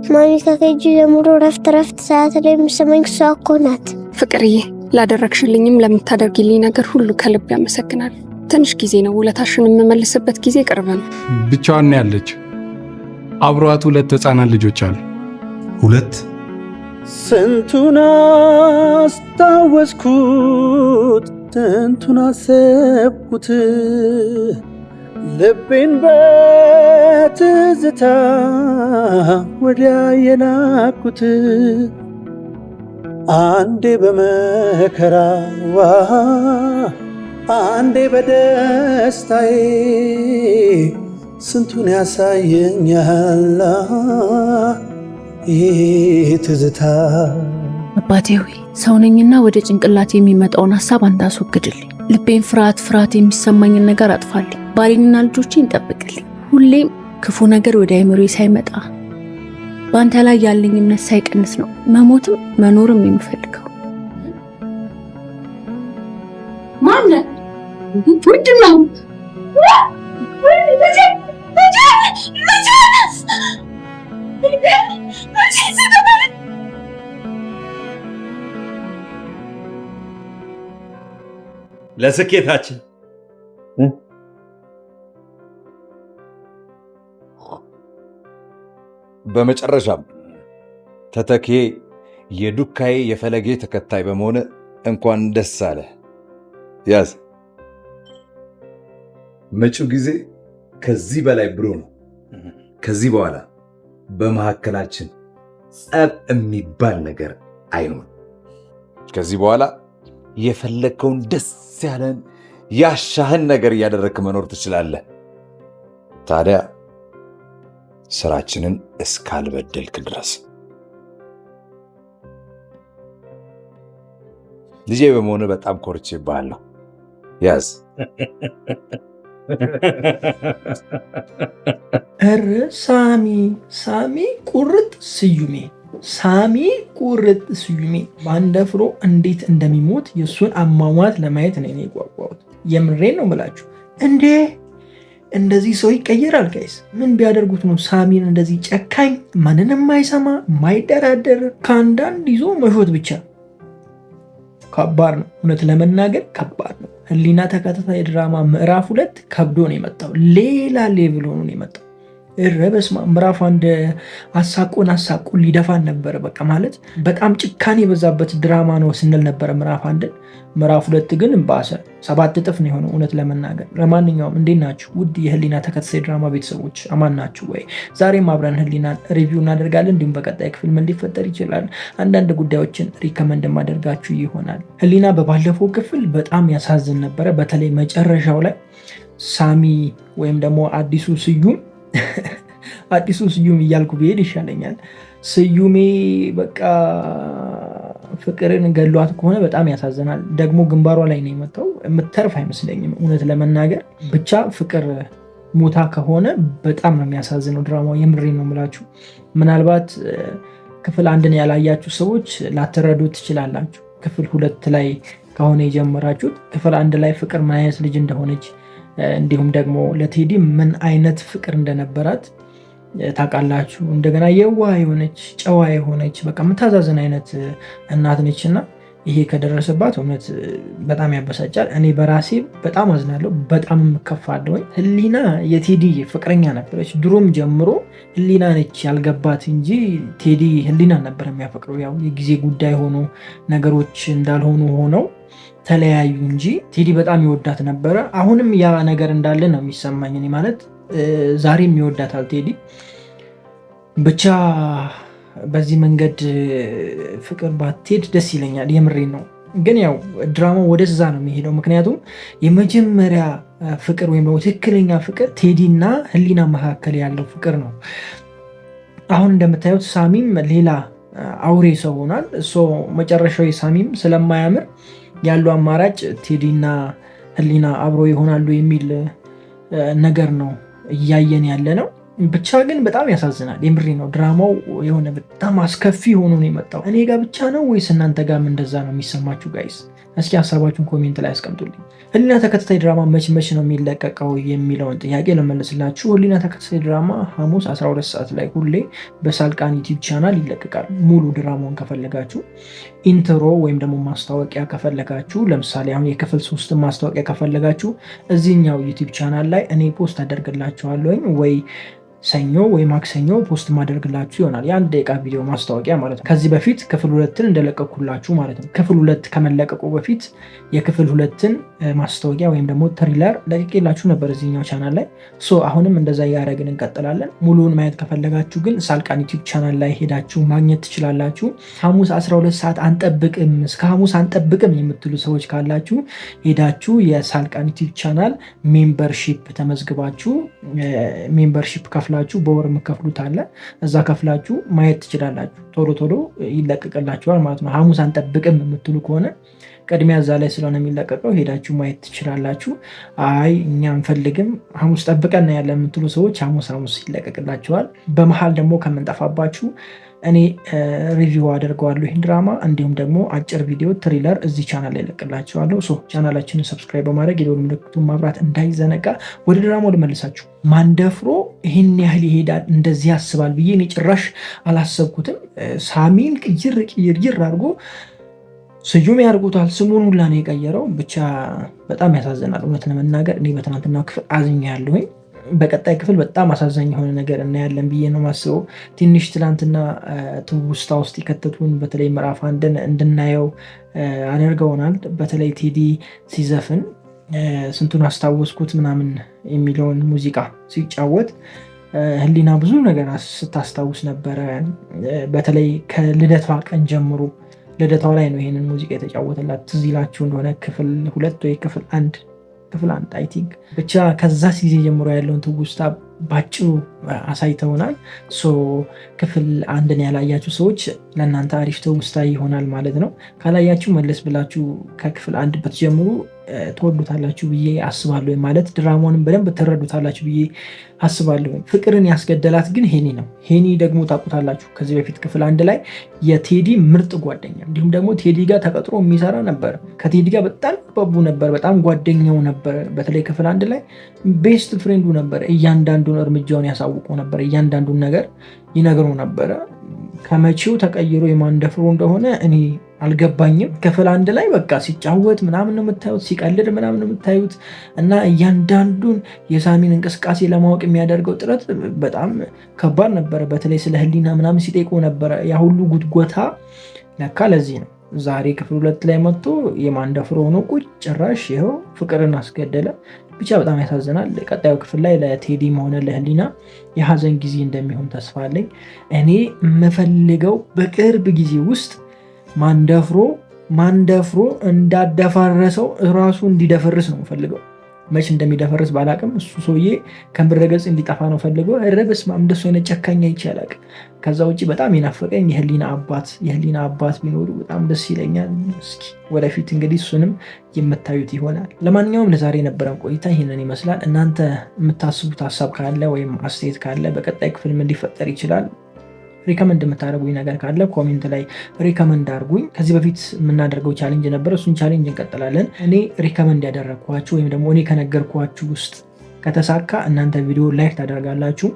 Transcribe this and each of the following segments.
ማሚ ከኬጂ ጀምሮ ረፍት ሰዓት ላይ የምሰማኝ እሷ እኮ ናት። ፍቅርዬ ላደረግሽልኝም ለምታደርጊልኝ ነገር ሁሉ ከልብ ያመሰግናል። ትንሽ ጊዜ ነው፣ ውለታሽን የምመልስበት ጊዜ ቅርብ ነው። ብቻዋን ያለች አብሯት 2 ህፃናት ልጆች አሉ። 2 ስንቱን አስታወስኩት ስንቱን አሰብኩት ልቤን በትዝታ ወዲያ የላኩት አንዴ በመከራዋ አንዴ በደስታዬ ስንቱን ያሳየኛል ይህ ትዝታ። አባቴ ሆይ ሰው ነኝና ወደ ጭንቅላት የሚመጣውን ሐሳብ አንተ አስወግድልኝ። ልቤን ፍርሃት የሚሰማኝን ነገር አጥፋልኝ። ባሌንና ልጆቼን ጠብቅልኝ። ሁሌም ክፉ ነገር ወደ አይምሮዬ ሳይመጣ በአንተ ላይ ያለኝ እምነት ሳይቀንስ ነው መሞትም መኖርም የምፈልገው። ማነ ምንድነው? ለስኬታችን በመጨረሻም ተተኬ የዱካዬ የፈለጌ ተከታይ በመሆነ እንኳን ደስ አለ። ያዝ። መጪው ጊዜ ከዚህ በላይ ብሩህ ነው። ከዚህ በኋላ በመካከላችን ጸብ የሚባል ነገር አይኖርም። ከዚህ በኋላ የፈለግከውን ደስ ያለን ያሻህን ነገር እያደረግክ መኖር ትችላለህ። ታዲያ ስራችንን እስካልበደልክ ድረስ ልጄ በመሆኑ በጣም ኮርቼብሃለሁ። ያዝ። እረ ሳሚ ቁርጥ ስዩሜ ባንደፍሮ እንዴት እንደሚሞት የእሱን አሟሟት ለማየት ነው እኔ የጓጓሁት። የምሬን ነው የምላችሁ። እንዴ እንደዚህ ሰው ይቀየራል ጋይስ? ምን ቢያደርጉት ነው ሳሚን እንደዚህ ጨካኝ፣ ማንንም የማይሰማ የማይደራደር፣ ከአንዳንድ ይዞ መሾት ብቻ? ከባድ ነው፣ እውነት ለመናገር ከባድ ነው። ህሊና ተከታታይ ድራማ ምዕራፍ 2 ከብዶ ነው የመጣው። ሌላ ሌቭል ሆኖ ነው የመጣው። በስመ አብ። ምዕራፍ 1 አሳቁን ሊደፋን ነበረ። በቃ ማለት በጣም ጭካኔ የበዛበት ድራማ ነው ስንል ነበረ ምዕራፍ 1። ምዕራፍ 2 ግን ባሰ፣ 7 እጥፍ ነው የሆነው እውነት ለመናገር። ለማንኛውም እንዴት ናችሁ ውድ የህሊና ተከታታይ ድራማ ቤተሰቦች፣ አማን ናችሁ ወይ? ዛሬም አብረን ህሊናን ሪቪው እናደርጋለን። እንዲሁም በቀጣይ ክፍል ምን ሊፈጠር ይችላል አንዳንድ ጉዳዮችን ሪከመንድ ማደርጋችሁ ይሆናል። ህሊና በባለፈው ክፍል በጣም ያሳዝን ነበረ። በተለይ መጨረሻው ላይ ሳሚ ወይም ደግሞ አዲሱ ስዩም እያልኩ ብሄድ ይሻለኛል። ስዩሜ በቃ ፍቅርን ገሏት ከሆነ በጣም ያሳዝናል። ደግሞ ግንባሯ ላይ ነው የመጣው። የምትተርፍ አይመስለኝም እውነት ለመናገር። ብቻ ፍቅር ሞታ ከሆነ በጣም ነው የሚያሳዝነው ድራማው። የምሬ ነው የምላችሁ። ምናልባት ክፍል 1 ያላያችሁ ሰዎች ላትረዱ ትችላላችሁ። ክፍል 2 ላይ ከሆነ የጀመራችሁት ክፍል 1 ላይ ፍቅር ምን አይነት ልጅ እንደሆነች እንዲሁም ደግሞ ለቴዲ ምን አይነት ፍቅር እንደነበራት ታውቃላችሁ። እንደገና የዋህ የሆነች ጨዋ የሆነች በቃ የምታዛዝን አይነት እናት ነች እና ይሄ ከደረሰባት እውነት በጣም ያበሳጫል። እኔ በራሴ በጣም አዝናለሁ፣ በጣም እከፋለሁ። ህሊና የቴዲ ፍቅረኛ ነበረች ድሮም ጀምሮ። ህሊና ነች ያልገባት እንጂ ቴዲ ህሊና ነበር የሚያፈቅረው። ያው የጊዜ ጉዳይ ሆኖ ነገሮች እንዳልሆኑ ሆነው ተለያዩ እንጂ ቴዲ በጣም ይወዳት ነበረ። አሁንም ያ ነገር እንዳለ ነው የሚሰማኝ እኔ ማለት ዛሬም ይወዳታል ቴዲ። ብቻ በዚህ መንገድ ፍቅር ባትሄድ ደስ ይለኛል። የምሬን ነው። ግን ያው ድራማው ወደዛ ነው የሚሄደው። ምክንያቱም የመጀመሪያ ፍቅር ወይም ደግሞ ትክክለኛ ፍቅር ቴዲ እና ህሊና መካከል ያለው ፍቅር ነው። አሁን እንደምታዩት ሳሚም ሌላ አውሬ ሰው ሆኗል። መጨረሻዊ ሳሚም ስለማያምር ያለው አማራጭ ቴዲና ህሊና አብሮ ይሆናሉ የሚል ነገር ነው እያየን ያለ ነው። ብቻ ግን በጣም ያሳዝናል። የምሬ ነው። ድራማው የሆነ በጣም አስከፊ ሆኖ ነው የመጣው። እኔ ጋር ብቻ ነው ወይስ እናንተ ጋርም እንደዛ ነው የሚሰማችሁ ጋይስ? እስኪ ሀሳባችሁን ኮሜንት ላይ አስቀምጡልኝ። ህሊና ተከታታይ ድራማ መች ነው የሚለቀቀው የሚለውን ጥያቄ ለመለስላችሁ። ህሊና ተከታታይ ድራማ ሐሙስ 12 ሰዓት ላይ ሁሌ በሳልቃን ዩቲዩብ ቻናል ይለቀቃል። ሙሉ ድራማውን ከፈለጋችሁ ኢንትሮ ወይም ደግሞ ማስታወቂያ ከፈለጋችሁ፣ ለምሳሌ አሁን የክፍል 3 ማስታወቂያ ከፈለጋችሁ እዚህኛው ዩቲዩብ ቻናል ላይ እኔ ፖስት አደርግላችኋለሁ ወይ ሰኞ ወይ ማክሰኞ ፖስት ማደርግላችሁ ይሆናል። የ1 ደቂቃ ቪዲዮ ማስታወቂያ ማለት ነው። ከዚህ በፊት ክፍል 2ን እንደለቀኩላችሁ ማለት ነው። ክፍል 2 ከመለቀቁ በፊት የክፍል 2ን ማስታወቂያ ወይም ደግሞ ትሪለር ለቅቄላችሁ ነበር እዚህኛው ቻናል ላይ። አሁንም እንደዛ እያደረግን እንቀጥላለን። ሙሉውን ማየት ከፈለጋችሁ ግን ሳልቃን ዩቲዩብ ቻናል ላይ ሄዳችሁ ማግኘት ትችላላችሁ። ሐሙስ 12 ሰዓት አንጠብቅም፣ እስከ ሐሙስ አንጠብቅም የምትሉ ሰዎች ካላችሁ ሄዳችሁ የሳልቃን ዩቲዩብ ቻናል ሜምበርሺፕ ተመዝግባችሁ ሜምበርሺፕ ከፍላችሁ በወር የምከፍሉት አለ፣ እዛ ከፍላችሁ ማየት ትችላላችሁ። ቶሎ ይለቀቅላችኋል ማለት ነው። ሐሙስ አንጠብቅም የምትሉ ከሆነ ቅድሚያ እዛ ላይ ስለሆነ የሚለቀቀው ሄዳችሁ ማየት ትችላላችሁ። አይ እኛ አንፈልግም ሐሙስ ጠብቀን ያለ የምትሉ ሰዎች ሐሙስ ይለቀቅላችኋል። በመሀል ደግሞ ከምንጠፋባችሁ እኔ ሪቪው አደርገዋለሁ ይህን ድራማ፣ እንዲሁም ደግሞ አጭር ቪዲዮ ትሪለር እዚህ ቻናል ላይ ለቅላችኋለሁ። ቻናላችንን ሰብስክራይብ በማድረግ የደወል ምልክቱን ማብራት እንዳይዘነጋ። ወደ ድራማው ልመልሳችሁ። ማንደፍሮ ይህን ያህል ይሄዳል እንደዚህ ያስባል ብዬ እኔ ጭራሽ አላሰብኩትም። ሳሚን ቅይር አድርጎ ስዩም ያርጉታል። ስሙን ሁላ ነው የቀየረው። ብቻ በጣም ያሳዝናል። እውነት ለመናገር እኔ በትናንትናው ክፍል አዝኛለሁኝ። በቀጣይ ክፍል በጣም አሳዛኝ የሆነ ነገር እናያለን ብዬ ነው ማስበው። ትንሽ ትናንትና ትውስታ ውስጥ የከተቱን በተለይ ምዕራፍ 1ን እንድናየው አድርገውናል። በተለይ ቴዲ ሲዘፍን ስንቱን አስታወስኩት ምናምን የሚለውን ሙዚቃ ሲጫወት ህሊና ብዙ ነገር ስታስታውስ ነበረ። በተለይ ከልደቷ ቀን ጀምሮ ልደታው ላይ ነው ይሄንን ሙዚቃ የተጫወተላት። ትዝ ይላችሁ እንደሆነ ክፍል 2 ወይ ክፍል 1 አይ ቲንክ ብቻ ከዛ ጊዜ ጀምሮ ያለውን ትውስታ ባጭሩ አሳይተውናል። ክፍል 1ን ያላያችሁ ሰዎች ለእናንተ አሪፍ ትውስታ ይሆናል ማለት ነው። ካላያችሁ መለስ ብላችሁ ከክፍል 1 ብትጀምሩ ትወዱታላችሁ ብዬ አስባለሁ። ማለት ድራማውንም በደንብ ትረዱታላችሁ ብዬ አስባለሁ። ፍቅርን ያስገደላት ግን ሄኒ ነው። ሄኒ ደግሞ ታውቁታላችሁ። ከዚህ በፊት ክፍል 1 ላይ የቴዲ ምርጥ ጓደኛ እንዲሁም ደግሞ ቴዲ ጋር ተቀጥሮ የሚሰራ ነበር። ከቴዲ ጋር በጣም ባቡ ነበር፣ በጣም ጓደኛው ነበር። በተለይ ክፍል 1 ላይ ቤስት ፍሬንዱ ነበር። እያንዳንዱን እርምጃውን ያሳውቁ ነበር፣ እያንዳንዱን ነገር ይነግረው ነበረ። ከመቼው ተቀይሮ የማንደፍሮ እንደሆነ እኔ አልገባኝም። ክፍል 1 ላይ በቃ ሲጫወት ምናምን ነው የምታዩት፣ ሲቀልድ ምናምን ነው የምታዩት እና እያንዳንዱን የሳሚን እንቅስቃሴ ለማወቅ የሚያደርገው ጥረት በጣም ከባድ ነበረ። በተለይ ስለ ህሊና ምናምን ሲጠይቁ ነበረ። ያ ሁሉ ጉትጎታ ለካ ለዚህ ነው። ዛሬ ክፍል 2 ላይ መጥቶ የማንደፍሮ ሆኖ ቁጭ ጭራሽ ይኸው ፍቅርን አስገደለ። ብቻ በጣም ያሳዝናል። ቀጣዩ ክፍል ላይ ለቴዲም ሆነ ለህሊና የሀዘን ጊዜ እንደሚሆን ተስፋ አለኝ። እኔ የምፈልገው በቅርብ ጊዜ ውስጥ ማንደፍሮ እንዳደፈረሰው እራሱ እንዲደፈርስ ነው ፈልገው። መች እንደሚደፈርስ ባላቅም እሱ ሰውዬ ከምድረገጽ እንዲጠፋ ነው ፈልገው። ረበስ እንደሱ አይነት ጨካኝ አይቼ አላቅም። ከዛ ውጭ በጣም የናፈቀኝ የህሊና አባት ቢኖሩ በጣም ደስ ይለኛል። እስኪ ወደፊት እንግዲህ እሱንም የምታዩት ይሆናል። ለማንኛውም ለዛሬ የነበረን ቆይታ ይህንን ይመስላል። እናንተ የምታስቡት ሀሳብ ካለ ወይም አስተያየት ካለ በቀጣይ ክፍል ምን ሊፈጠር ይችላል ሪከመንድ የምታደርጉኝ ነገር ካለ ኮሜንት ላይ ሪከመንድ አድርጉኝ። ከዚህ በፊት የምናደርገው ቻሌንጅ ነበር፣ እሱን ቻሌንጅ እንቀጥላለን። እኔ ሪከመንድ ያደረግኳችሁ ወይም ደግሞ እኔ ከነገርኳችሁ ውስጥ ከተሳካ እናንተ ቪዲዮ ላይክ ታደርጋላችሁ።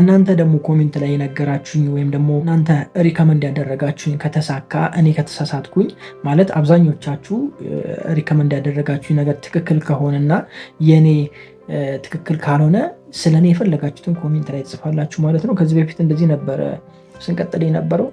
እናንተ ደግሞ ኮሜንት ላይ የነገራችሁኝ ወይም ደግሞ እናንተ ሪከመንድ ያደረጋችሁኝ ከተሳካ፣ እኔ ከተሳሳትኩኝ ማለት አብዛኞቻችሁ ሪከመንድ ያደረጋችሁኝ ነገር ትክክል ከሆነና የኔ ትክክል ካልሆነ ስለኔ የፈለጋችሁትን ኮሜንት ላይ ትጽፋላችሁ ማለት ነው። ከዚህ በፊት እንደዚህ ነበረ ስንቀጥል የነበረው።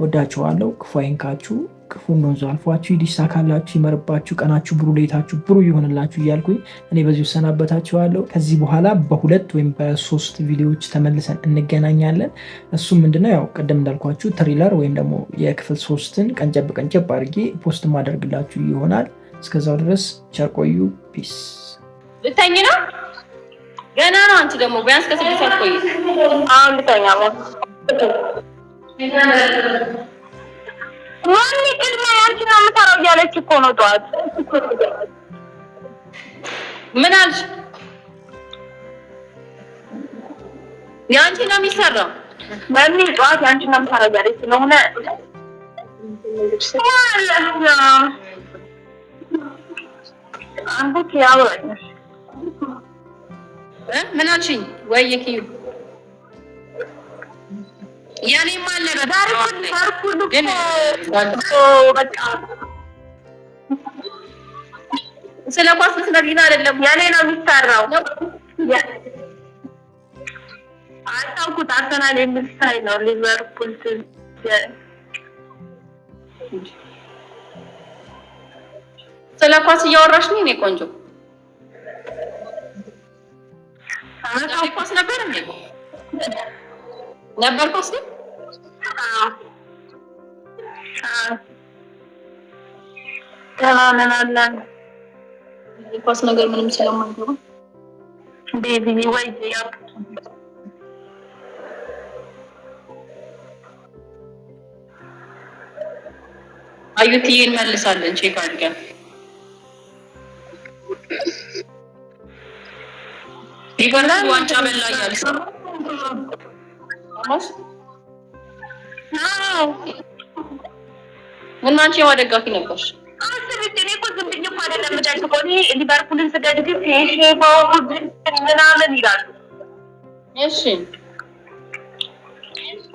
ወዳችኋለሁ። ክፉ አይንካችሁ፣ ክፉ እንደወንዙ አልፏችሁ፣ ይሳካላችሁ፣ ይመርባችሁ፣ ቀናችሁ ብሩ፣ ሌታችሁ ብሩ ይሆንላችሁ እያልኩኝ እኔ በዚሁ ሰናበታችኋለሁ። ከዚህ በኋላ በ2 ወይም በ3 ቪዲዮዎች ተመልሰን እንገናኛለን። እሱም ምንድነው ያው ቅድም እንዳልኳችሁ ትሪለር ወይም ደግሞ የክፍል 3ን ቀንጨብ አድርጌ ፖስት ማደርግላችሁ ይሆናል። እስከዛው ድረስ ቸር ቆዩ። ፒስ። ልተኝ ነው ገና ነው። አንቺ ደግሞ ቢያንስ ከ6 ሰዓት ቆይ። አሁን ልተኛ ነው። ማን ይቅርማ ያንቺ ነው የምታረው እያለች እኮ ነው ጠዋት። ምን አልሽ? ያንቺ ነው የሚሰራው። ማን ጠዋት ያንቺ ነው የምታረው እያለች ስለሆነ አንቡክ ያወራሽ ምን አልሽኝ? ወይ ኪዩ ያኔ ማለ በዳርኩ ግን በቃ ስለ ኳስ ስለዚህ አይደለም ያኔ ነው የሚሰራው። አታውቁት አርሰናል የሚሳይ ነው ሊቨርፑል ስለ ኳስ እያወራሽ ነው። እኔ ቆንጆ አመጣው ኳስ ነበር እንዴ? ነበር ኳስ ነው? ተማመናለን ኳስ ነገር ምንም ስለማይገባ ቤቢ ወይ ያው አዩቲን መልሳለን ቼክ አድርገን ይገርም ዋንጫ በላያል አማስ አዎ ምን አንቺ ደጋፊ ነበርሽ? እኔ እኮ ዝም ብዬ እኮ አይደለም የምደግፈው። እኔ ሊቨርፑልን ስደግፍ ሼባው ምናምን ይላሉ። እሺ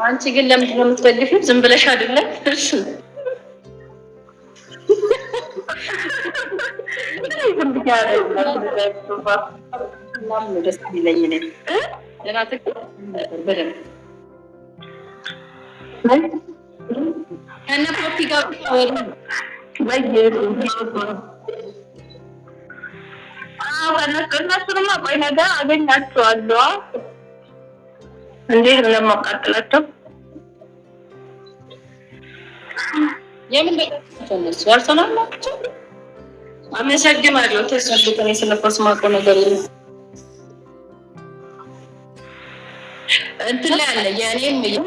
አንቺ ግን ለምንድን ነው የምትደግፊው? ዝም ብለሽ አይደለም? እሺ ዝም ብዬ አይደለም ምናምን ደስ ይለኝ ነኝ ለራስህ በደንብ ከነ ፖፒ ጋር እነሱንማ ቆይ ነገር አገኛቸዋለሁ። እንዴት ለማቃጠላቸው የምን እነሱ አርሰናል ናቸው። አመሰግናለሁ። ተሰልከኝ ስለፈስ ማቆ ነገር እንትን ላይ አለ የኔም ቪዲዮ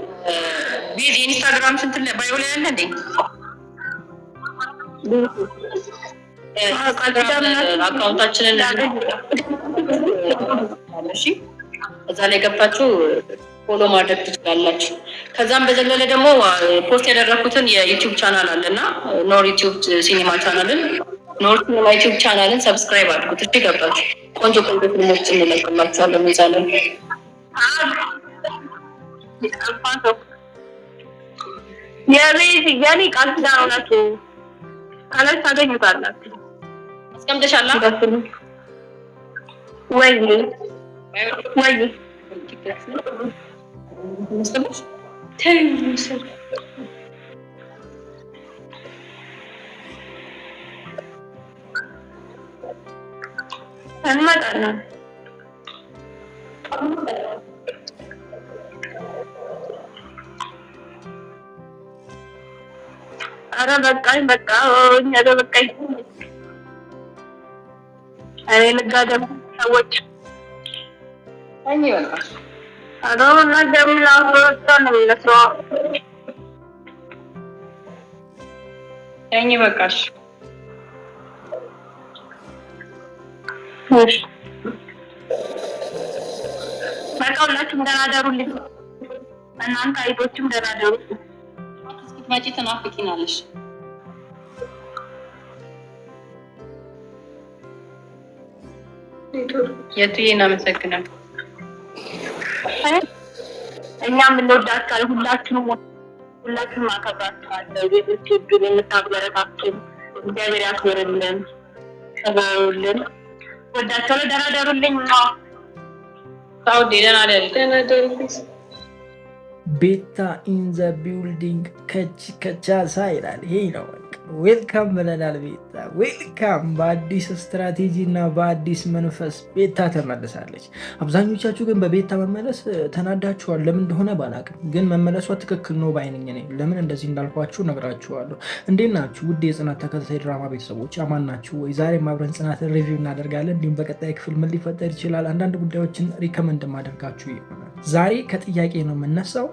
ኢንስታግራም እንትን ላይ ባዮ ላይ አለ እንዴ? አካውንታችንን እሺ እዛ ላይ ገብታችሁ ፎሎ ማድረግ ትችላላችሁ። ከዛም በዘለለ ደግሞ ፖስት ያደረኩትን የዩቲዩብ ቻናል አለና ኖር ዩቲዩብ ሲኒማ ቻናልን ኖር ሲኒማ ዩቲዩብ ቻናልን ሰብስክራይብ አድርጉት። እሺ ገባችሁ? ቆንጆ ቆንጆ ፊልሞች እንለቅላችኋለን እዛ ላይ ያኔ ቃል ኪዳን ናችሁ አላስ ታገኙታላችሁ። አስቀምጠሻላ ወይ እንመጣለን። ኧረ በቃኝ በቃ እኛ በቃኝ። እኔ ልጋደም ሰዎች እኔ በቃ አሁን ነገም ላውራው ነው ለሰው እኔ በቃሽ። እሺ በቃ ሁላችሁም ደህና ደሩልኝ። እናንተ አይቶችም ደህና ደሩ። እስኪትመጪ ትናፍቂናለሽ። የቱዬን አመሰግናለሁ። እኛም እንወዳችኋለን። ሁላችሁም አከብራችኋለሁ። ቤቶች ግን የምታበረታቱን እግዚአብሔር ያክብርልን፣ ተባሩልን። ወዳችኋለሁ። ደህና ደሩልኝ። ደህና ደሩልኝ። ቤታ ኢን ዘ ቢልዲንግ ከቻሳ ይላል። ይሄ ነው ዌልካም ብለናል። ቤታ ዌልካም። በአዲስ ስትራቴጂ እና በአዲስ መንፈስ ቤታ ተመልሳለች። አብዛኞቻችሁ ግን በቤታ መመለስ ተናዳችኋል። ለምን እንደሆነ ባላቅም ግን መመለሷ ትክክል ነው ባይነኝ ነኝ። ለምን እንደዚህ እንዳልኳችሁ ነግራችኋለሁ። እንዴት ናችሁ ውድ የጽናት ተከታታይ ድራማ ቤተሰቦች? አማን ናችሁ ወይ? ዛሬም አብረን ጽናትን ሪቪው እናደርጋለን። እንዲሁም በቀጣይ ክፍል ምን ሊፈጠር ይችላል አንዳንድ ጉዳዮችን ሪከመንድ ማደርጋችሁ ይሆናል። ዛሬ ከጥያቄ ነው የምነሳው።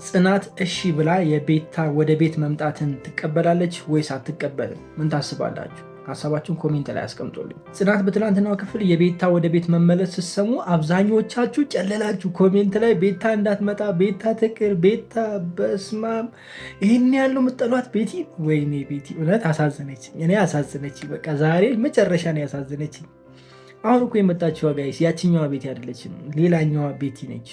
ጽናት እሺ ብላ የቤታ ወደ ቤት መምጣትን ትቀበላለች ወይስ አትቀበልም? ምን ታስባላችሁ? ሀሳባችሁን ኮሜንት ላይ አስቀምጡልኝ። ጽናት በትናንትናው ክፍል የቤታ ወደ ቤት መመለስ ስትሰሙ አብዛኞቻችሁ ጨለላችሁ። ኮሜንት ላይ ቤታ እንዳትመጣ፣ ቤታ ትቅር፣ ቤታ በስማም ይህን ያለው የምጠሏት ቤቲ። ወይኔ ቤቲ እውነት አሳዘነች። እኔ አሳዘነች። በቃ ዛሬ መጨረሻ ነው ያሳዘነች። አሁን እኮ የመጣችው ጋይስ ያችኛዋ ቤቲ አይደለችም፣ ሌላኛዋ ቤቲ ነች።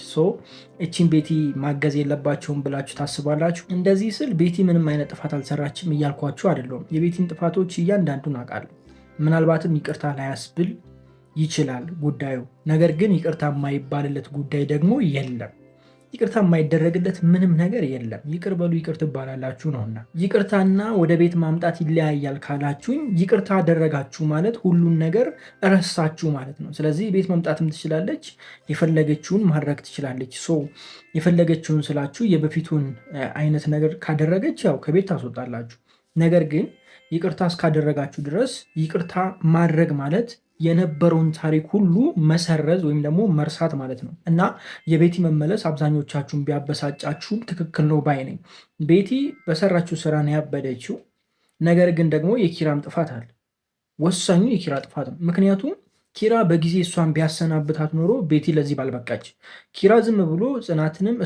እቺን ቤቲ ማገዝ የለባቸውም ብላችሁ ታስባላችሁ? እንደዚህ ስል ቤቲ ምንም አይነት ጥፋት አልሰራችም እያልኳችሁ አይደለም። የቤቲን ጥፋቶች እያንዳንዱን አውቃለሁ። ምናልባትም ይቅርታ ላያስብል ይችላል ጉዳዩ። ነገር ግን ይቅርታ የማይባልለት ጉዳይ ደግሞ የለም። ይቅርታ የማይደረግለት ምንም ነገር የለም። ይቅር በሉ ይቅር ትባላላችሁ ነውና። ይቅርታና ወደ ቤት ማምጣት ይለያያል ካላችሁኝ፣ ይቅርታ አደረጋችሁ ማለት ሁሉን ነገር እረሳችሁ ማለት ነው። ስለዚህ ቤት መምጣትም ትችላለች፣ የፈለገችውን ማድረግ ትችላለች። የፈለገችውን ስላችሁ የበፊቱን አይነት ነገር ካደረገች ያው ከቤት ታስወጣላችሁ። ነገር ግን ይቅርታ እስካደረጋችሁ ድረስ ይቅርታ ማድረግ ማለት የነበረውን ታሪክ ሁሉ መሰረዝ ወይም ደግሞ መርሳት ማለት ነው። እና የቤቲ መመለስ አብዛኞቻችሁን ቢያበሳጫችሁም ትክክል ነው ባይ ነኝ። ቤቲ በሰራችው ስራ ነው ያበደችው። ነገር ግን ደግሞ የኪራም ጥፋት አለ። ወሳኙ የኪራ ጥፋት ነው። ምክንያቱም ኪራ በጊዜ እሷን ቢያሰናብታት ኖሮ ቤቲ ለዚህ ባልበቃች። ኪራ ዝም ብሎ ጽናትንም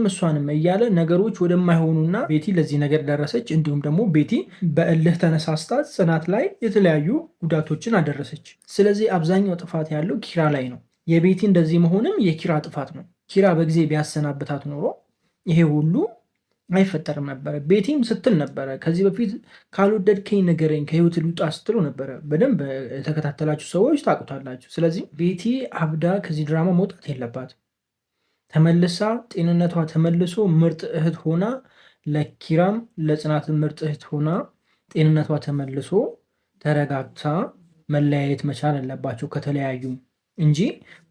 እሷንም እያለ ነገሮች ወደማይሆኑና ቤቲ ለዚህ ነገር ደረሰች። እንዲሁም ደግሞ ቤቲ በእልህ ተነሳስታ ጽናት ላይ የተለያዩ ጉዳቶችን አደረሰች። ስለዚህ አብዛኛው ጥፋት ያለው ኪራ ላይ ነው። የቤቲ እንደዚህ መሆንም የኪራ ጥፋት ነው። ኪራ በጊዜ ቢያሰናብታት ኖሮ ይሄ ሁሉ አይፈጠርም ነበረ። ቤቲም ስትል ነበረ ከዚህ በፊት ካልወደድከኝ ንገረኝ ከህይወት ልውጣ ስትሉ ነበረ። በደንብ የተከታተላችሁ ሰዎች ታውቁታላችሁ። ስለዚህ ቤቲ አብዳ ከዚህ ድራማ መውጣት የለባትም። ተመልሳ ጤንነቷ ተመልሶ ምርጥ እህት ሆና ለኪራም ለጽናት ምርጥ እህት ሆና ጤንነቷ ተመልሶ ተረጋግታ መለያየት መቻል አለባቸው ከተለያዩ እንጂ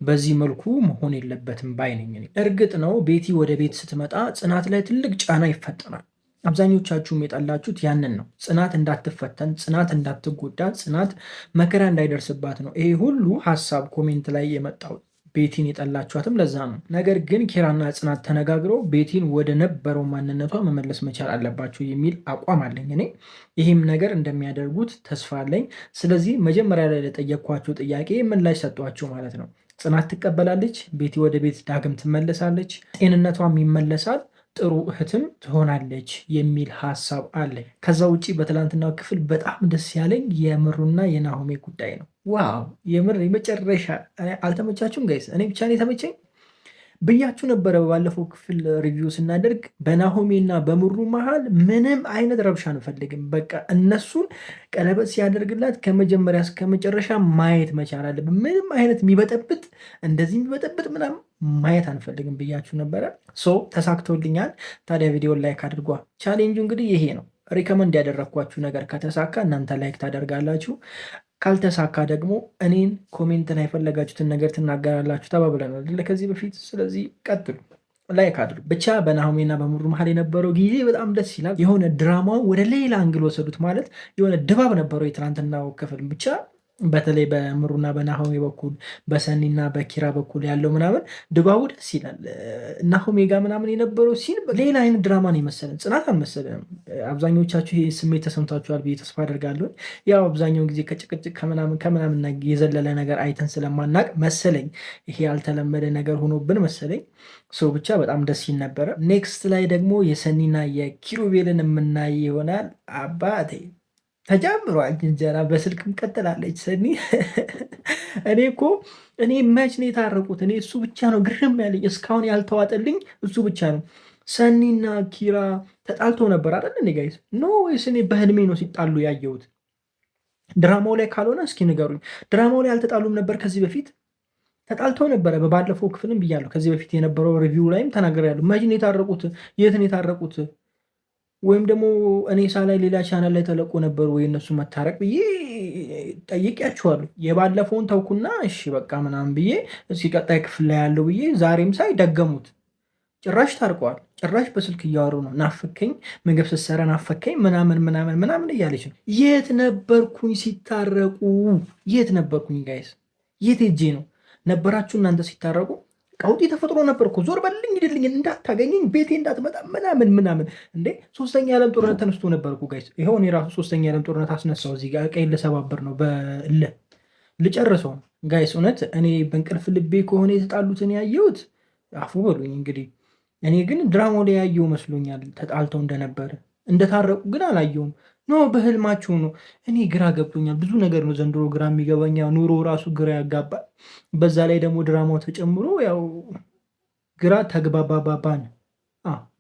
በዚህ መልኩ መሆን የለበትም ባይነኝ። እርግጥ ነው ቤቲ ወደ ቤት ስትመጣ ጽናት ላይ ትልቅ ጫና ይፈጠራል። አብዛኞቻችሁም የጠላችሁት ያንን ነው። ጽናት እንዳትፈተን፣ ጽናት እንዳትጎዳ፣ ጽናት መከራ እንዳይደርስባት ነው ይሄ ሁሉ ሀሳብ ኮሜንት ላይ የመጣው። ቤቲን የጠላችኋትም ለዛ ነው። ነገር ግን ኪራና ጽናት ተነጋግረው ቤቲን ወደ ነበረው ማንነቷ መመለስ መቻል አለባቸው የሚል አቋም አለኝ እኔ። ይህም ነገር እንደሚያደርጉት ተስፋ አለኝ። ስለዚህ መጀመሪያ ላይ ለጠየኳቸው ጥያቄ ምላሽ ሰጧቸው ማለት ነው። ጽናት ትቀበላለች፣ ቤቲ ወደ ቤት ዳግም ትመለሳለች፣ ጤንነቷም ይመለሳል፣ ጥሩ እህትም ትሆናለች የሚል ሀሳብ አለኝ። ከዛ ውጭ በትላንትናው ክፍል በጣም ደስ ያለኝ የምሩና የናሆሜ ጉዳይ ነው። ዋው የምር የመጨረሻ አልተመቻችሁም ጋይስ? እኔ ብቻ ነው የተመቸኝ ብያችሁ ነበረ። በባለፈው ክፍል ሪቪው ስናደርግ በናሆሜና በምሩ መሃል ምንም አይነት ረብሻ አንፈልግም። በቃ እነሱን ቀለበት ሲያደርግላት ከመጀመሪያ እስከ መጨረሻ ማየት መቻል አለብን። ምንም አይነት የሚበጠብጥ እንደዚህ የሚበጠብጥ ምናምን ማየት አንፈልግም ብያችሁ ነበረ። ተሳክቶልኛል። ታዲያ ቪዲዮ ላይክ አድርጓ። ቻሌንጁ እንግዲህ ይሄ ነው። ሪከመንድ ያደረግኳችሁ ነገር ከተሳካ እናንተ ላይክ ታደርጋላችሁ፣ ካልተሳካ ደግሞ እኔን ኮሜንት ላይ የፈለጋችሁትን ነገር ትናገራላችሁ ተባብለናል ከዚህ በፊት። ስለዚህ ቀጥሉ፣ ላይክ አድርጉ። ብቻ በናሆሜና በምሩ መሀል የነበረው ጊዜ በጣም ደስ ይላል። የሆነ ድራማው ወደ ሌላ አንግል ወሰዱት ማለት የሆነ ድባብ ነበረው የትናንትናው ክፍል ብቻ በተለይ በምሩና በናሆሜ በኩል በሰኒና በኪራ በኩል ያለው ምናምን ድባቡ ደስ ይላል። ናሆሜ ጋር ምናምን የነበረው ሲል ሌላ አይነት ድራማ ነው የመሰለን፣ ጽናት አልመሰለንም። አብዛኞቻችሁ ይህ ስሜት ተሰምታችኋል ብዬ ተስፋ አደርጋለሁ። ያው አብዛኛውን ጊዜ ከጭቅጭቅ ከምናምን የዘለለ ነገር አይተን ስለማናቅ መሰለኝ ይሄ ያልተለመደ ነገር ሆኖብን መሰለኝ። ሰው ብቻ በጣም ደስ ይል ነበረ። ኔክስት ላይ ደግሞ የሰኒና የኪሩቤልን የምናይ ይሆናል። አባቴ ተጀምሯል። እንጀራ በስልክም ቀጥላለች ሰኒ። እኔ መች ነው የታረቁት? እኔ እሱ ብቻ ነው ግርም ያለኝ እስካሁን ያልተዋጠልኝ እሱ ብቻ ነው። ሰኒና ኪራ ተጣልተው ነበር አይደል? እኔ ጋይስ ኖ ወይስ እኔ በህልሜ ነው ሲጣሉ ያየሁት? ድራማው ላይ ካልሆነ እስኪ ንገሩኝ። ድራማው ላይ አልተጣሉም ነበር? ከዚህ በፊት ተጣልተው ነበረ። በባለፈው ክፍልም ብያለሁ። ከዚህ በፊት የነበረው ሪቪው ላይም ተናግሬያለሁ። መች ነው የታረቁት? የት ነው የታረቁት? ወይም ደግሞ እኔ ሳላይ ሌላ ቻናል ላይ ተለቆ ነበር ወይ እነሱ መታረቅ ብዬ ጠይቄያችኋለሁ። የባለፈውን ተውኩና እሺ በቃ ምናምን ብዬ እስኪ ቀጣይ ክፍል ላይ ያለው ብዬ ዛሬም ሳይ ደገሙት። ጭራሽ ታርቀዋል። ጭራሽ በስልክ እያወሩ ነው። ናፈከኝ፣ ምግብ ስትሰራ ናፈከኝ ምናምን እያለች ነው። የት ነበርኩኝ ሲታረቁ? የት ነበርኩኝ ጋይስ? የት ሄጄ ነው ነበራችሁ እናንተ ሲታረቁ? ቀውጢ ተፈጥሮ ነበር እኮ ዞር በልኝ ሂድልኝ እንዳታገኘኝ ቤቴ እንዳትመጣ ምናምን ምናምን። እንዴ ሶስተኛ የዓለም ጦርነት ተነስቶ ነበር እኮ ጋይስ። ይኸው እኔ ራሱ ሶስተኛ የዓለም ጦርነት አስነሳው እዚህ ጋር ቀይ ልሰባበር ነው በእልህ ልጨርሰው ነው ጋይስ። እውነት እኔ በእንቅልፍ ልቤ ከሆነ የተጣሉትን ያየሁት አፉ በሉኝ እንግዲህ። እኔ ግን ድራማው ላይ ያየው መስሎኛል ተጣልተው እንደነበረ። እንደታረቁ ግን አላየውም። ኖ በህልማችሁ ነው። እኔ ግራ ገብቶኛል። ብዙ ነገር ነው ዘንድሮ ግራ የሚገባኝ። ኑሮ ራሱ ግራ ያጋባል። በዛ ላይ ደግሞ ድራማው ተጨምሮ ያው ግራ ተግባባባባን።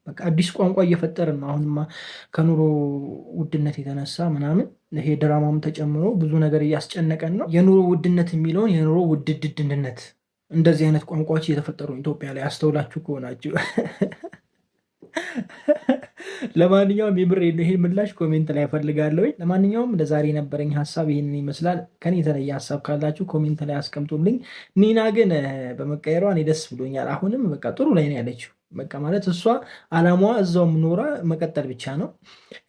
በቃ አዲስ ቋንቋ እየፈጠርን ነው አሁንማ ከኑሮ ውድነት የተነሳ ምናምን። ይሄ ድራማውም ተጨምሮ ብዙ ነገር እያስጨነቀን ነው። የኑሮ ውድነት የሚለውን የኑሮ ውድድድነት እንደዚህ አይነት ቋንቋዎች እየተፈጠሩ ኢትዮጵያ ላይ አስተውላችሁ ከሆናችሁ ለማንኛውም የምር ይሄን ምላሽ ኮሜንት ላይ ፈልጋለሁ። ለማንኛውም ለዛሬ የነበረኝ ሀሳብ ይህንን ይመስላል። ከኔ የተለየ ሀሳብ ካላችሁ ኮሜንት ላይ አስቀምጡልኝ። ኒና ግን በመቀየሯ እኔ ደስ ብሎኛል። አሁንም በቃ ጥሩ ላይ ነው ያለችው። በቃ ማለት እሷ አላማዋ እዛው ኖራ መቀጠል ብቻ ነው።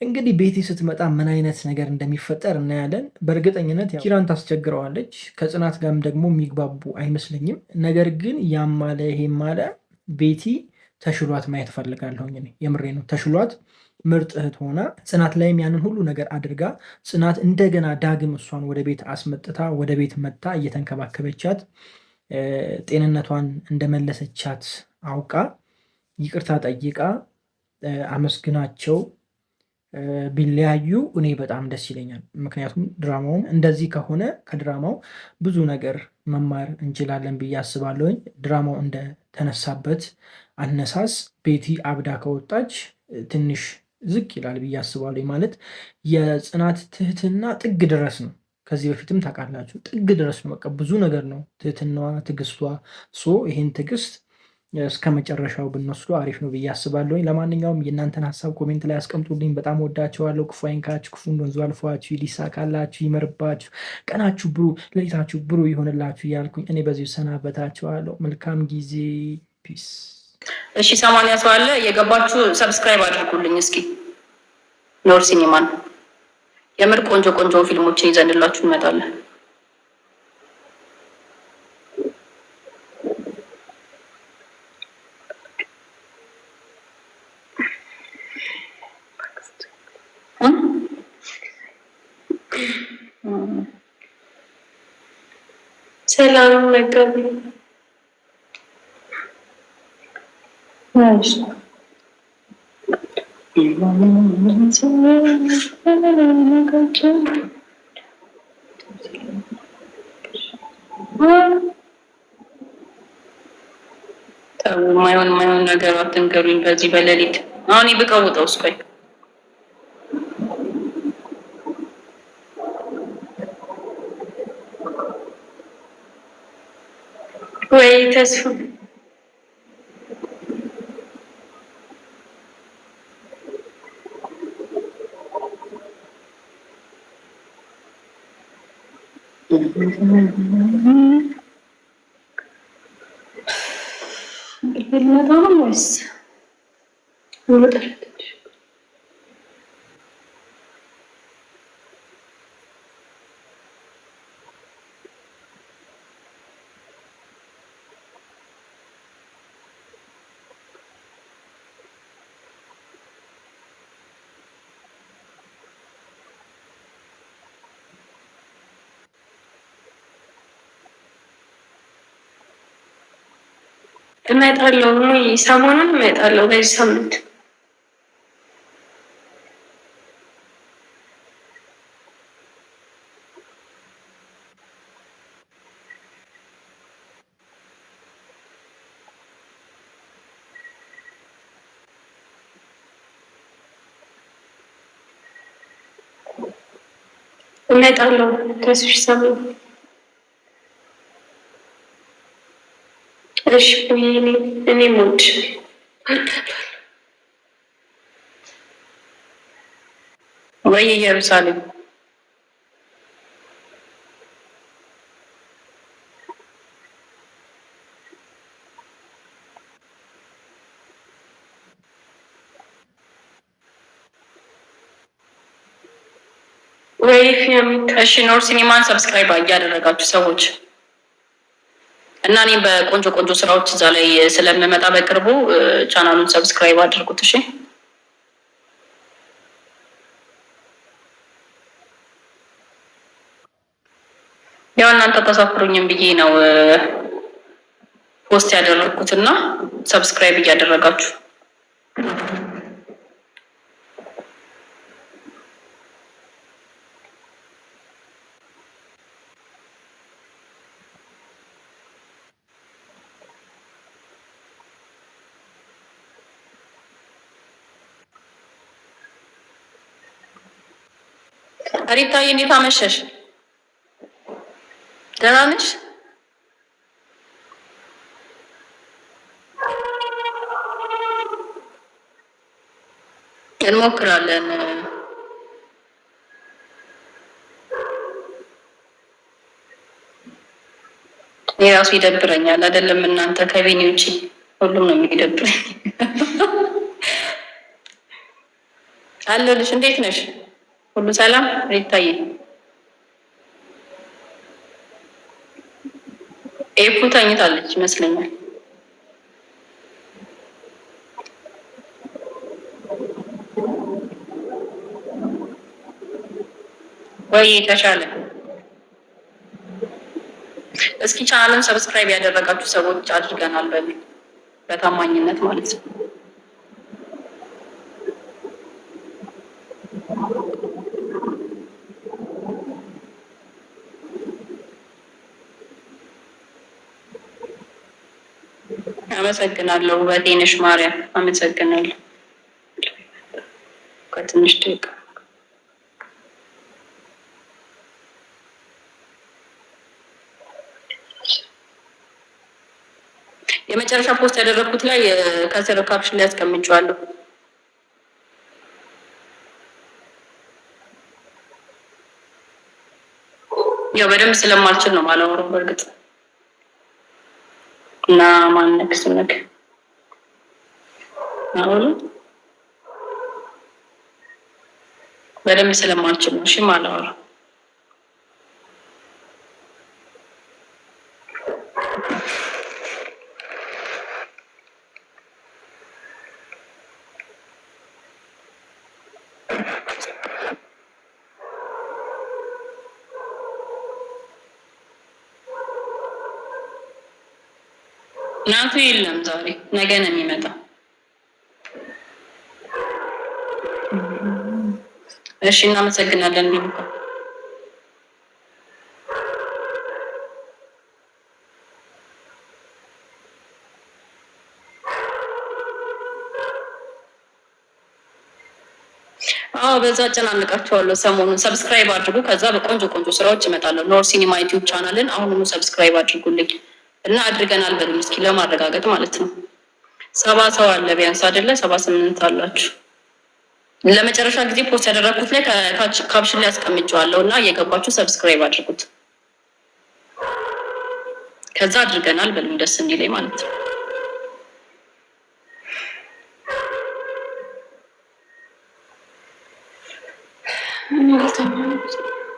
እንግዲህ ቤቲ ስትመጣ ምን አይነት ነገር እንደሚፈጠር እናያለን። በእርግጠኝነት ኪራን ታስቸግረዋለች። ከጽናት ጋርም ደግሞ የሚግባቡ አይመስለኝም። ነገር ግን ያም አለ ይሄም አለ ቤቲ ተሽሏት ማየት ፈልጋለሁኝ። እኔ የምሬ ነው። ተሽሏት ምርጥ እህት ሆና ጽናት ላይም ያንን ሁሉ ነገር አድርጋ ጽናት እንደገና ዳግም እሷን ወደ ቤት አስመጥታ ወደ ቤት መጥታ እየተንከባከበቻት ጤንነቷን እንደመለሰቻት አውቃ ይቅርታ ጠይቃ አመስግናቸው ቢለያዩ እኔ በጣም ደስ ይለኛል። ምክንያቱም ድራማውም እንደዚህ ከሆነ ከድራማው ብዙ ነገር መማር እንችላለን ብዬ አስባለሁኝ። ድራማው እንደተነሳበት አነሳስ ቤቲ አብዳ ከወጣች ትንሽ ዝቅ ይላል ብዬ አስባለሁ። ማለት የጽናት ትህትና ጥግ ድረስ ነው። ከዚህ በፊትም ታውቃላችሁ ጥግ ድረስ ነው። በቃ ብዙ ነገር ነው ትህትናዋ፣ ትዕግስቷ። ይህን ትዕግስት እስከ መጨረሻው ብንወስዶ አሪፍ ነው ብዬ አስባለሁኝ። ለማንኛውም የእናንተን ሀሳብ ኮሜንት ላይ አስቀምጡልኝ። በጣም ወዳችኋለሁ። ክፉ አይንካችሁ፣ ክፉ ወንዙ አልፏችሁ፣ ይሳካላችሁ፣ ይመርባችሁ፣ ቀናችሁ ብሩ፣ ሌሊታችሁ ብሩ ይሆንላችሁ እያልኩኝ እኔ በዚሁ ሰናበታችኋለሁ። መልካም ጊዜ። ፒስ። እሺ 80 ሰው አለ የገባችሁ ሰብስክራይብ አድርጉልኝ እስኪ። ኖር ሲኒማን የምር ቆንጆ ቆንጆ ፊልሞችን ይዘንላችሁ እንመጣለን። ሰላም መጋቢ ማይሆን ነገር አትንገሩኝ በዚህ በሌሊት። አሁን ብቀውጠው እስኮይ ወይ ተስፋ እመጣለሁ። ሰሞኑን እመጣለሁ በዚህ ሳምንት። እመጣለሁ ተስፍሽ ሰሞኑን። እሺ እኔ ሞት ወይ ኢየሩሳሌም ወይ ፊልም። እሺ ኖር ሲኒማን ሰብስክራይብ እያደረጋችሁ ሰዎች እና እኔም በቆንጆ ቆንጆ ስራዎች እዛ ላይ ስለምመጣ በቅርቡ ቻናሉን ሰብስክራይብ አድርጉት። እሺ ያው እናንተ ተሳፍሩኝም ብዬ ነው ፖስት ያደረኩትና ሰብስክራይብ እያደረጋችሁ ሪታዬ እንዴት አመሸሽ? ደህና ነሽ? እንሞክራለን። የራሱ ይደብረኛል አይደለም እናንተ ከቤኒ ውጪ ሁሉም ነው የሚደብረኝ። አለሁልሽ። እንዴት ነሽ? ሁሉ ሰላም ሪታዬ? ኤፉ ተኝታለች ይመስለኛል። ወይ ተሻለ? እስኪ ቻናልን ሰብስክራይብ ያደረጋችሁ ሰዎች አድርገናል በሚል በታማኝነት ማለት ነው። አመሰግናለሁ። በጤንሽ ማርያም አመሰግናለሁ። ከትንሽ ደቂቃ የመጨረሻ ፖስት ያደረኩት ላይ ከስር ካፕሽን ላይ አስቀምጬዋለሁ። ያው በደንብ ስለማልችል ነው ማላወራው በእርግጥ እና ማንነክ ስነክ አሁን በደንብ ስለማልችል ነው። እሺ ማላወራው ናቱ የለም ዛሬ ነገ ነው የሚመጣው። እሺ እናመሰግናለን ቢሉካ በዛ አጨናንቃችኋለሁ። ሰሞኑን ሰብስክራይብ አድርጉ። ከዛ በቆንጆ ቆንጆ ስራዎች እመጣለሁ። ኖር ሲኒማ ዩቲዩብ ቻናልን አሁኑኑ ሰብስክራይብ አድርጉልኝ እና አድርገናል በሉኝ እስኪ ለማረጋገጥ ማለት ነው። 70 ሰው አለ ቢያንስ አይደለ? 78 አላችሁ። ለመጨረሻ ጊዜ ፖስት ያደረኩት ላይ ካፕሽን ላይ አስቀምጬዋለሁ እና እየገባችሁ ሰብስክራይብ አድርጉት። ከዛ አድርገናል በሉኝ ደስ እንዲለኝ ማለት ነው።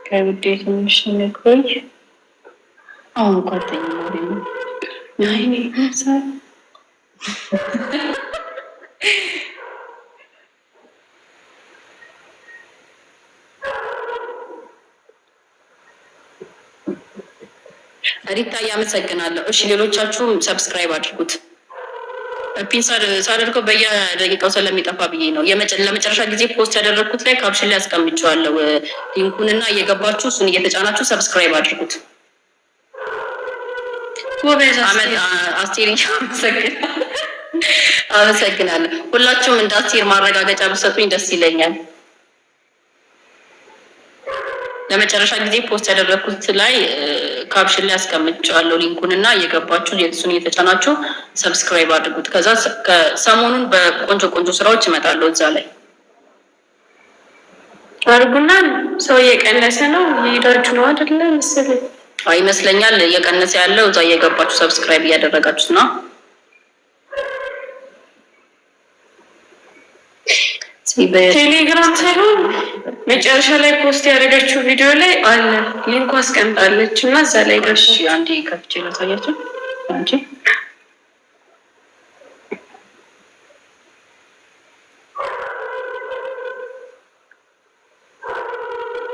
ከውዴ ትንሽ ንቆይ። አሁን ጓደኛ ነው አይኔ ሳይ ሪታ ያመሰግናለሁ። እሺ ሌሎቻችሁም ሰብስክራይብ አድርጉት። ፒን ሳደርገው በየደቂቃው ስለሚጠፋ ብዬ ነው። ለመጨረሻ ጊዜ ፖስት ያደረኩት ላይ ካፕሽን ላይ አስቀምጬዋለሁ ሊንኩንና እየገባችሁ እሱን እየተጫናችሁ ሰብስክራይብ አድርጉት። አስቴር አመሰግናለሁ። ሁላችሁም እንደ አስቴር ማረጋገጫ ብሰጡኝ ደስ ይለኛል። ለመጨረሻ ጊዜ ፖስት ያደረኩት ላይ ካፕሽን ላይ አስቀምጬዋለሁ ሊንኩን እና እየገባችሁ እሱን እየተጫናችሁ ሰብስክራይብ አድርጉት። ከዛ ሰሞኑን በቆንጆ ቆንጆ ስራዎች እመጣለሁ እዛ ላይ አድርጉና። ሰው እየቀነሰ ነው እየሄዳችሁ ነው አይደለ? መሰለኝ ይመስለኛል እየቀነሰ ያለው እዛ እየገባችሁ ሰብስክራይብ እያደረጋችሁ ነው። ቴሌግራም ሳይሆን መጨረሻ ላይ ፖስት ያደረገችው ቪዲዮ ላይ አለ ሊንኩ አስቀምጣለች እና እዛ ላይ ገሽ አንዴ ከፍቼ ላሳያችሁ። እንጂ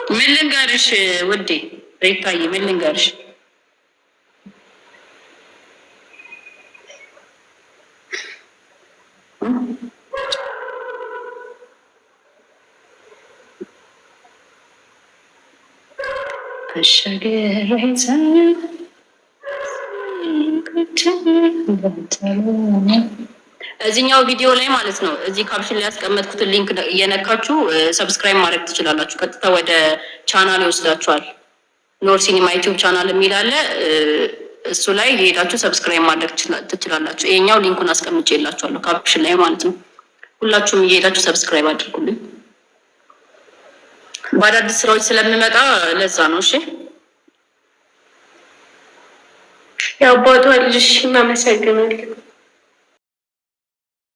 ምን ልንገርሽ ውዴ ሬታዬ ምን ልንገርሽ እዚህኛው ቪዲዮ ላይ ማለት ነው እዚህ ካፕሽን ላይ ያስቀመጥኩትን ሊንክ እየነካችሁ ሰብስክራይብ ማድረግ ትችላላችሁ። ቀጥታ ወደ ቻናል ይወስዳችኋል። ኖር ሲኒማ ዩቲዩብ ቻናል የሚል አለ። እሱ ላይ ሄዳችሁ ሰብስክራይብ ማድረግ ትችላላችሁ። ይሄኛው ሊንኩን አስቀምጬላችኋለሁ ካፕሽን ላይ ማለት ነው። ሁላችሁም እየሄዳችሁ ሰብስክራይብ አድርጉልኝ። በአዳዲስ ስራዎች ስለምመጣ ለዛ ነው። እሺ ያው አባቷ ልጅ እናመሰግናለን።